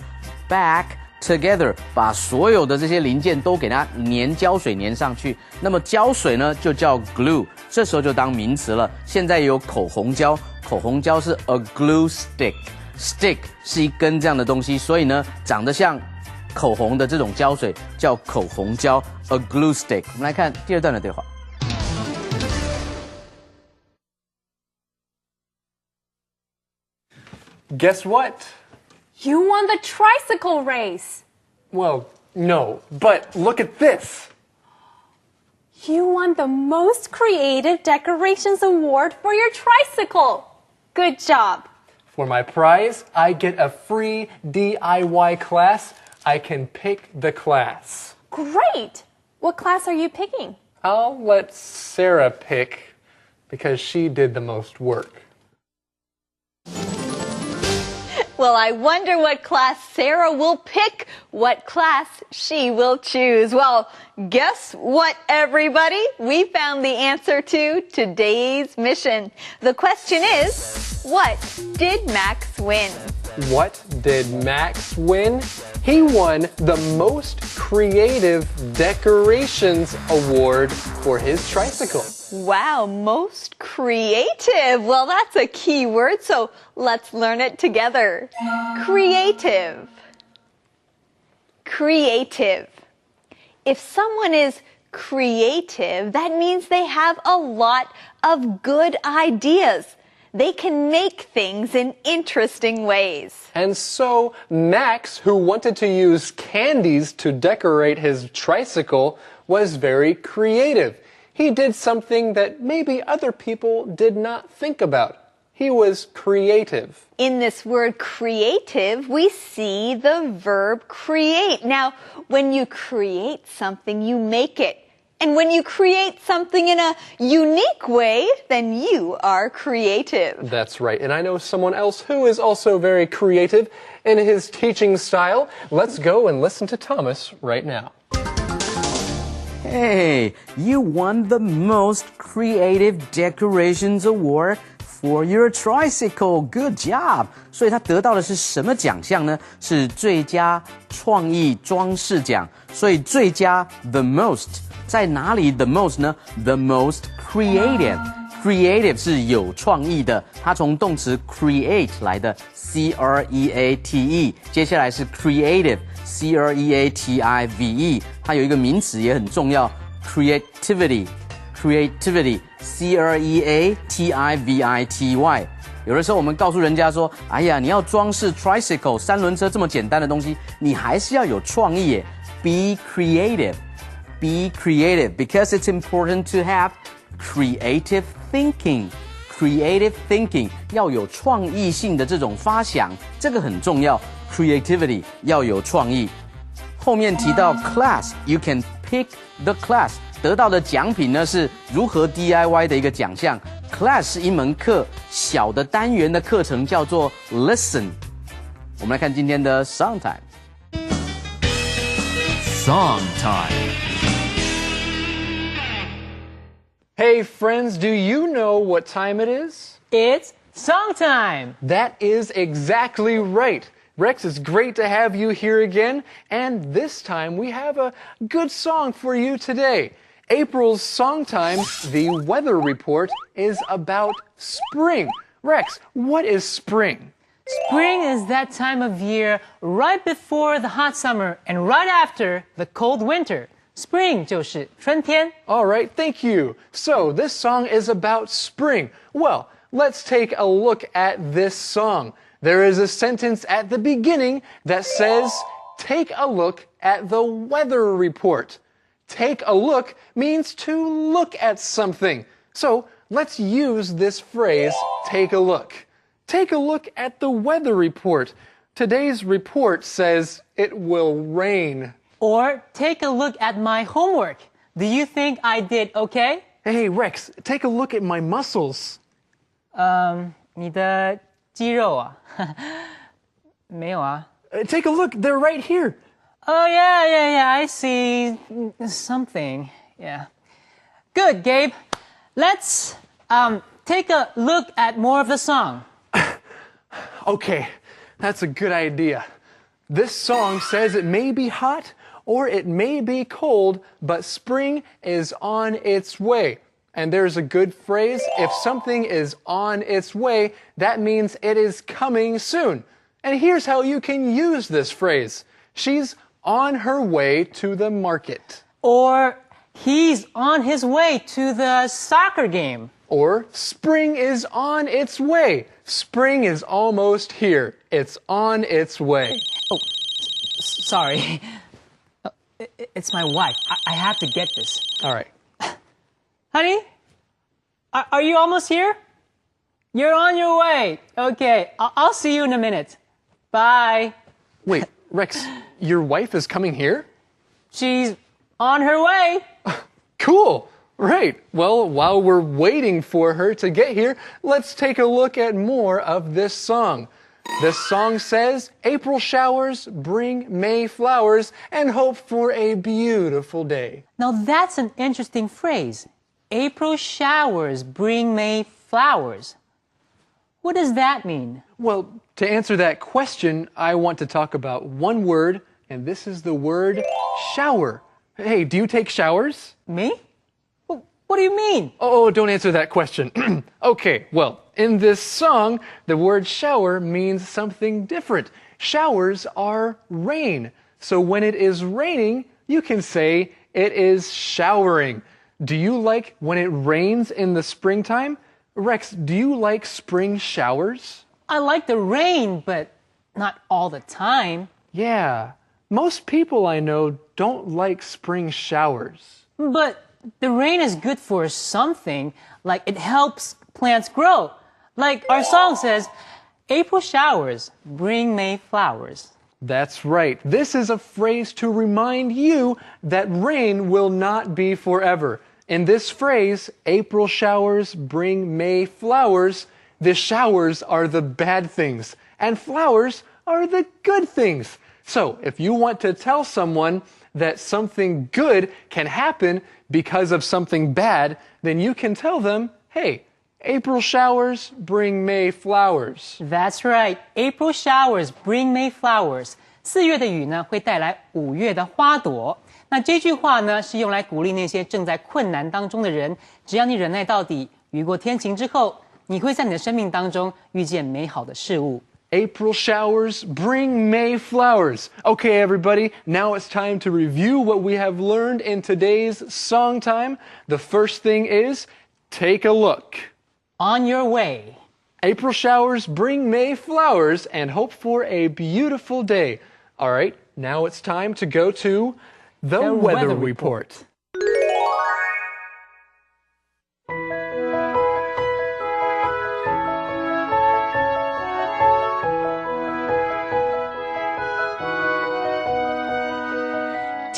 back together， 把所有的这些零件都给它粘胶水粘上去。那么胶水呢就叫 glue， 这时候就当名词了。现在有口红胶，口红胶是 a glue stick，stick 是一根这样的东西，所以呢长得像口红的这种胶水叫口红胶 a glue stick。我们来看第二段的对话。Guess what? You won the tricycle race. Well, no, but look at this. You won the most creative decorations award for your tricycle. Good job. For my prize, I get a free DIY class. I can pick the class. Great. What class are you picking? I'll let Sarah pick because she did the most work. Well, I wonder what class Sarah will pick, what class she will choose. Well, guess what, everybody? We found the answer to today's mission. The question is, what did Max win? What did Max win? He won the Most Creative Decorations Award for his tricycle. Wow, most creative. Well, that's a key word, so let's learn it together. Creative. Creative. If someone is creative, that means they have a lot of good ideas. They can make things in interesting ways. And so Max, who wanted to use candies to decorate his tricycle, was very creative. He did something that maybe other people did not think about. He was creative. In this word creative, we see the verb create. Now, when you create something, you make it. And when you create something in a unique way, then you are creative. That's right. And I know someone else who is also very creative in his teaching style. Let's go and listen to Thomas right now. Hey, you won the Most Creative Decorations Award for your tricycle. Good job. 所以他得到的是什么奖项呢？是最佳创意装饰奖。所以最佳 the most 在哪里 the most 呢？ The most creative. Creative 是有创意的，它从动词 create 来的 create， 接下来是 creative creative， 它有一个名词也很重要 creativity creativity。 有的时候我们告诉人家说，哎呀，你要装饰 tricycle 三轮车这么简单的东西，你还是要有创意耶。Be creative because it's important to have creative thinking。creative thinking 要有创意性的这种发想，这个很重要。creativity 要有创意。后面提到 class， you can pick the class， 得到的奖品呢是如何 DIY 的一个奖项。class 是一门课，小的单元的课程叫做 lesson。我们来看今天的 song time。Song time。Hey friends, do you know what time it is? It's song time. That is exactly right. Rex, it's great to have you here again, and this time we have a good song for you today. April's song time, the weather report, is about spring. Rex, what is spring? Spring is that time of year right before the hot summer and right after the cold winter. Spring 就是春天。All right, thank you. So this song is about spring. Well, let's take a look at this song. There is a sentence at the beginning that says, take a look at the weather report. Take a look means to look at something. So let's use this phrase, take a look. Take a look at the weather report. Today's report says it will rain. Or take a look at my homework. Do you think I did okay? Hey, Rex, take a look at my muscles. 你的肌肉啊？没有啊。Take a look, they're right here. Oh, yeah, I see something. Yeah. Good, Gabe. Let's take a look at more of the song. Okay, that's a good idea. This song says it may be hot or it may be cold, but spring is on its way. And there's a good phrase, if something is on its way, that means it is coming soon. And here's how you can use this phrase. She's on her way to the market. Or he's on his way to the soccer game. Or spring is on its way. Spring is almost here. It's on its way. Oh, sorry. It's my wife. I have to get this. All right. Honey, are you almost here? You're on your way. Okay, I'll see you in a minute. Bye. Wait, Rex, your wife is coming here? She's on her way. Cool. Right. Well, while we're waiting for her to get here, let's take a look at more of this song. This song says, April showers bring May flowers and hope for a beautiful day. Now that's an interesting phrase. April showers bring May flowers. What does that mean? Well, to answer that question, I want to talk about one word, and this is the word shower. Hey, do you take showers? Me? What do you mean? Oh, don't answer that question. Okay, well, in this song, the word shower means something different. Showers are rain. So when it is raining, you can say it is showering. Do you like when it rains in the springtime? Rex, do you like spring showers? I like the rain, but not all the time. Yeah, most people I know don't like spring showers. But the rain is good for something, like it helps plants grow. Like our song says, April showers bring May flowers. That's right. This is a phrase to remind you that rain will not be forever. In this phrase, April showers bring May flowers, the showers are the bad things, and flowers are the good things. So, if you want to tell someone that something good can happen because of something bad, then you can tell them, hey, April showers bring May flowers. That's right. April showers bring May flowers. 4月的雨呢，会带来5月的花朵。那这句话呢，是用来鼓励那些正在困难当中的人。只要你忍耐到底，雨过天晴之后，你会在你的生命当中遇见美好的事物。April showers bring May flowers. Okay, everybody, now it's time to review what we have learned in today's song time. The first thing is, take a look. On your way. April showers bring May flowers and hope for a beautiful day. All right, now it's time to go to the weather report.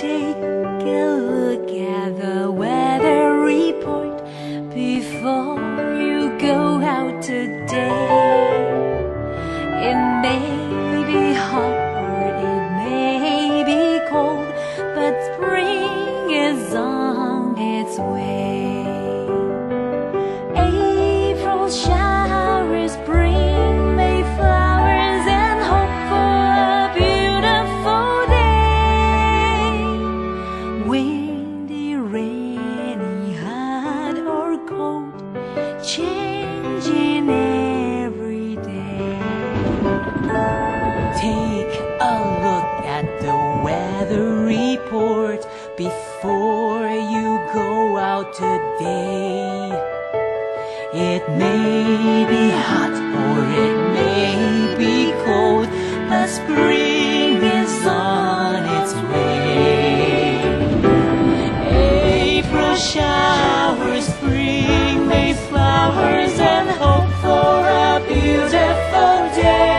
Take a look at the weather report before you go out today. It may be hot or it may be cold, but spring is on its way. April showers bring May flowers and hope for a beautiful day. Windy, rainy, hot or cold, changing every day. Take a look at the weather report before you go out today. It may be hot or it may be cold, but spring is on its way. April showers bring May flowers and hope for a beautiful day.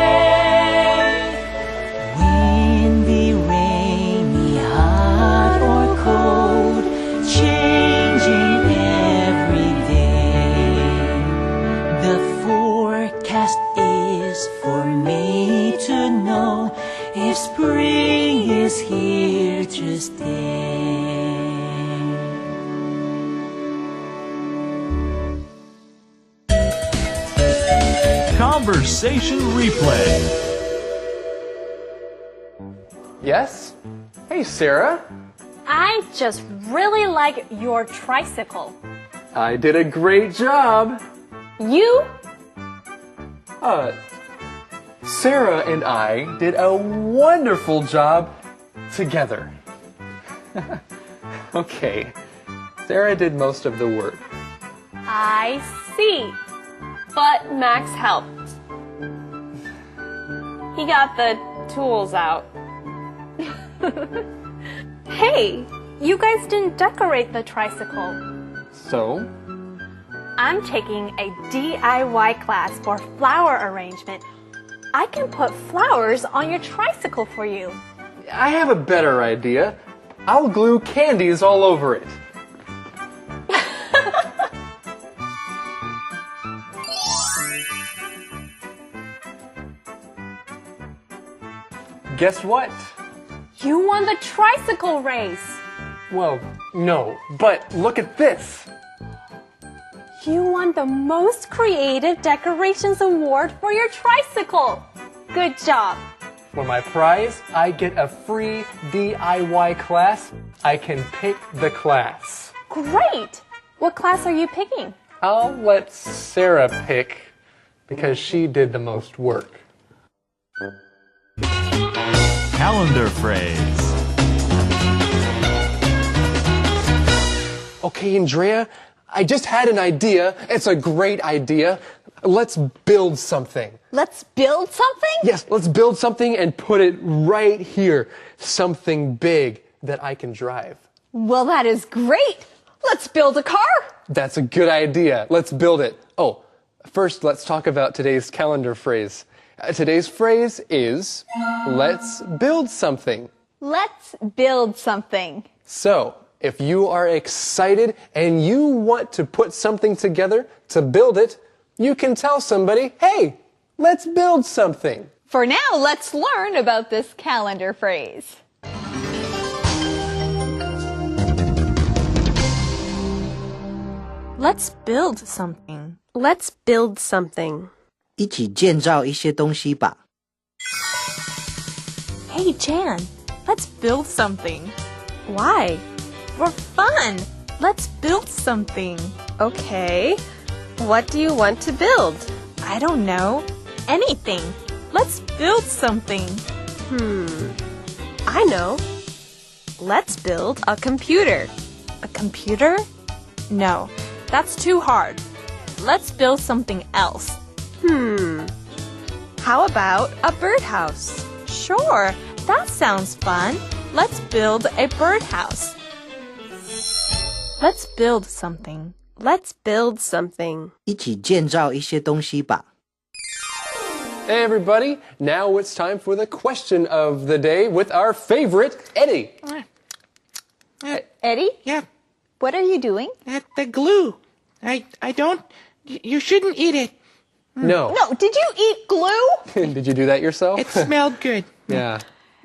Windy, rainy, hot or cold, changing every day. The forecast is for me to know if spring is here to stay. Conversation replay. Yes? Hey, Sarah. I just really like your tricycle. I did a great job. You? Sarah and I did a wonderful job together. Okay. Sarah did most of the work. I see. But Max helped. He got the tools out. Hey, you guys didn't decorate the tricycle. So? I'm taking a DIY class for flower arrangement. I can put flowers on your tricycle for you. I have a better idea. I'll glue candies all over it. Guess what? You won the tricycle race. Well, no, but look at this. You won the most creative decorations award for your tricycle. Good job. For my prize, I get a free DIY class. I can pick the class. Great. What class are you picking? I'll let Sarah pick because she did the most work. Calendar phrase. Okay, Andrea, I just had an idea. It's a great idea. Let's build something. Let's build something? Yes, let's build something and put it right here. Something big that I can drive. Well, that is great. Let's build a car. That's a good idea. Let's build it. Oh, first let's talk about today's calendar phrase. Today's phrase is, let's build something. Let's build something. So, if you are excited and you want to put something together to build it, you can tell somebody, hey, let's build something. For now, let's learn about this calendar phrase. Let's build something. Let's build something. 一起建造一些东西吧。 Hey, Jan, let's build something. Why? For fun. Let's build something. Okay. What do you want to build? I don't know. Anything. Let's build something. I know. Let's build a computer. A computer? No, that's too hard. Let's build something else. How about a birdhouse? Sure, that sounds fun. Let's build a birdhouse. Let's build something. Let's build something. 一起建造一些东西吧。 Hey everybody, now it's time for the question of the day with our favorite Eddie. Eddie? Yeah. What are you doing? The glue. I don't. You shouldn't eat it. No. No, did you eat glue? Did you do that yourself? It smelled good. Yeah.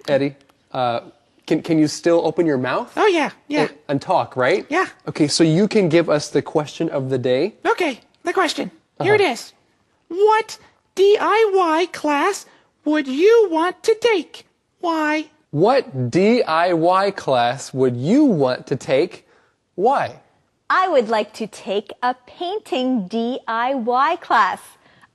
Eddie, can you still open your mouth? Oh, yeah. And talk, right? Yeah. Okay, so you can give us the question of the day. Okay, the question. Here it is. What DIY class would you want to take? Why? What DIY class would you want to take? Why? I would like to take a painting DIY class.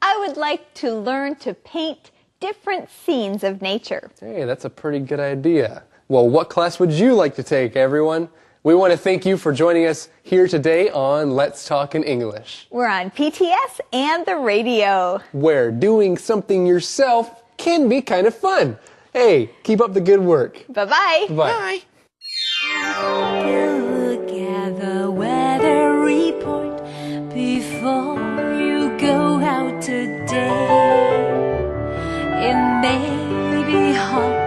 I would like to learn to paint different scenes of nature. Hey, that's a pretty good idea. Well, what class would you like to take, everyone? We want to thank you for joining us here today on Let's Talk in English. We're on PTS and the radio, where doing something yourself can be kind of fun. Hey, keep up the good work. Bye-bye. Bye. Look at the weather report before you go out today. It may be hot